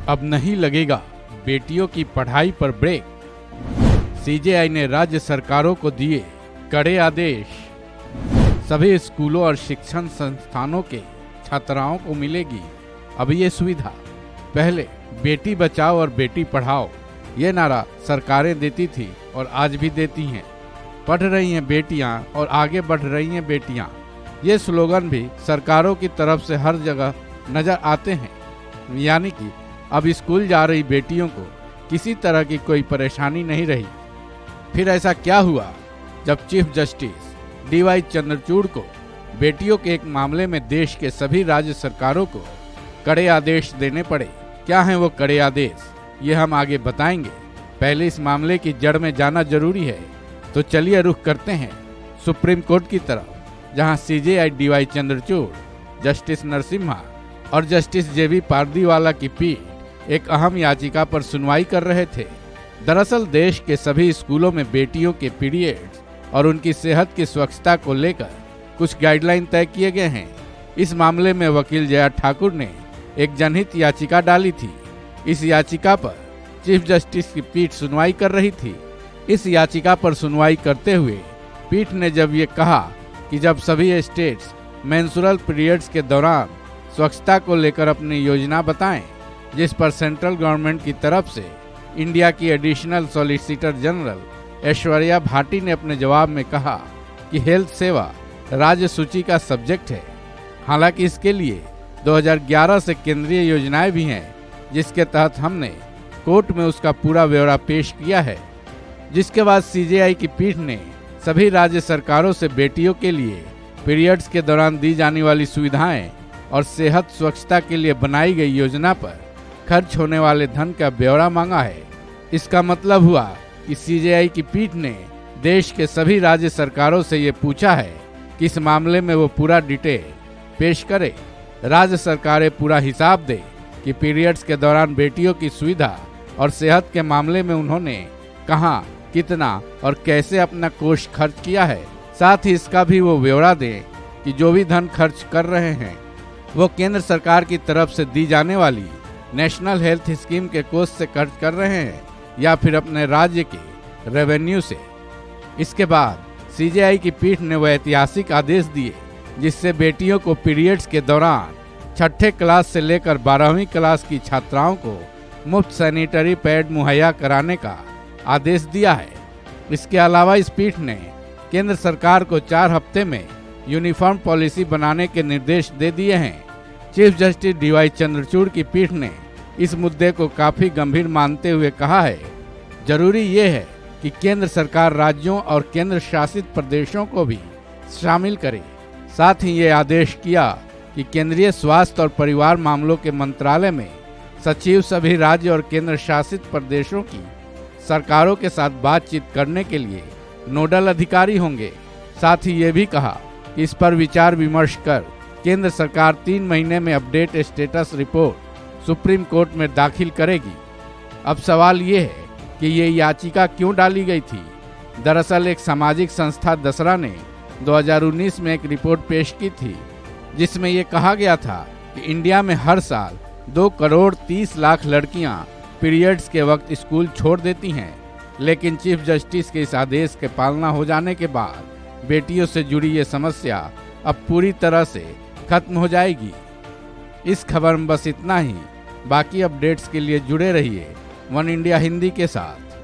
अब नहीं लगेगा बेटियों की पढ़ाई पर ब्रेक। सीजेआई ने राज्य सरकारों को दिए कड़े आदेश। सभी स्कूलों और शिक्षण संस्थानों के छात्राओं को मिलेगी अब ये सुविधा। पहले बेटी बचाओ और बेटी पढ़ाओ ये नारा सरकारें देती थी और आज भी देती हैं। पढ़ रही हैं बेटियां और आगे बढ़ रही हैं बेटियां, ये स्लोगन भी सरकारों की तरफ से हर जगह नजर आते हैं। यानी कि अब स्कूल जा रही बेटियों को किसी तरह की कोई परेशानी नहीं रही। फिर ऐसा क्या हुआ जब चीफ जस्टिस DY चंद्रचूड़ को बेटियों के एक मामले में देश के सभी राज्य सरकारों को कड़े आदेश देने पड़े? क्या हैं वो कड़े आदेश, ये हम आगे बताएंगे। पहले इस मामले की जड़ में जाना जरूरी है, तो चलिए रुख करते हैं सुप्रीम कोर्ट की तरफ, जहां CJI DY Chandrachud, justice Narasimha और जस्टिस JB पारदीवाला की पीठ एक अहम याचिका पर सुनवाई कर रहे थे। दरअसल देश के सभी स्कूलों में बेटियों के पीरियड्स और उनकी सेहत की स्वच्छता को लेकर कुछ गाइडलाइन तय किए गए हैं। इस मामले में वकील जया ठाकुर ने एक जनहित याचिका डाली थी। इस याचिका पर चीफ जस्टिस की पीठ सुनवाई कर रही थी। इस याचिका पर सुनवाई करते हुए पीठ ने जब ये कहा कि जब सभी स्टेट्स मेंस्ट्रुअल पीरियड्स के दौरान स्वच्छता को लेकर अपनी योजना बताएं, जिस पर सेंट्रल गवर्नमेंट की तरफ से इंडिया की additional solicitor general Aishwarya Bhati ने अपने जवाब में कहा कि हेल्थ सेवा राज्य सूची का सब्जेक्ट है। हालांकि इसके लिए 2011 से केंद्रीय योजनाएं भी हैं, जिसके तहत हमने कोर्ट में उसका पूरा ब्यौरा पेश किया है। जिसके बाद CJI की पीठ ने सभी राज्य सरकारों से बेटियों के लिए पीरियड्स के दौरान दी जाने वाली सुविधाएं और सेहत स्वच्छता के लिए बनाई गई योजना पर खर्च होने वाले धन का ब्यौरा मांगा है। इसका मतलब हुआ कि CJI की पीठ ने देश के सभी राज्य सरकारों से ये पूछा है कि इस मामले में वो पूरा डिटेल पेश करे। राज्य सरकारें पूरा हिसाब दे कि पीरियड्स के दौरान बेटियों की सुविधा और सेहत के मामले में उन्होंने कहां, कितना और कैसे अपना कोष खर्च किया है। साथ ही इसका भी वो ब्यौरा दें कि जो भी धन खर्च कर रहे हैं वो केंद्र सरकार की तरफ से दी जाने वाली नेशनल हेल्थ स्कीम के कोष से खर्च कर रहे हैं या फिर अपने राज्य के रेवेन्यू से। इसके बाद CJI की पीठ ने वह ऐतिहासिक आदेश दिए जिससे बेटियों को पीरियड्स के दौरान छठे क्लास से लेकर 12वीं क्लास की छात्राओं को मुफ्त सैनिटरी पैड मुहैया कराने का आदेश दिया है। इसके अलावा इस पीठ ने केंद्र सरकार को 4 हफ्ते में यूनिफॉर्म पॉलिसी बनाने के निर्देश दे दिए हैं। चीफ जस्टिस DY चंद्रचूड़ की पीठ ने इस मुद्दे को काफी गंभीर मानते हुए कहा है, जरूरी ये है कि केंद्र सरकार राज्यों और केंद्र शासित प्रदेशों को भी शामिल करे। साथ ही ये आदेश किया कि केंद्रीय स्वास्थ्य और परिवार मामलों के मंत्रालय में सचिव सभी राज्य और केंद्र शासित प्रदेशों की सरकारों के साथ बातचीत करने के लिए नोडल अधिकारी होंगे। साथ ही ये भी कहा कि इस पर विचार विमर्श कर केंद्र सरकार 3 महीने में update status report supreme court में दाखिल करेगी। अब सवाल ये है कि ये याचिका क्यों डाली गई थी। दरअसल एक सामाजिक संस्था दसरा ने 2019 में एक रिपोर्ट पेश की थी, जिसमें ये कहा गया था कि इंडिया में हर साल 2 करोड़ 30 लाख लड़कियां पीरियड्स के वक्त स्कूल छोड़ देती हैं। लेकिन चीफ जस्टिस के इस आदेश के पालना हो जाने के बाद बेटियों से जुड़ी ये समस्या अब पूरी तरह से खत्म हो जाएगी। इस खबर में बस इतना ही। बाकी अपडेट्स के लिए जुड़े रहिए वन इंडिया हिंदी के साथ।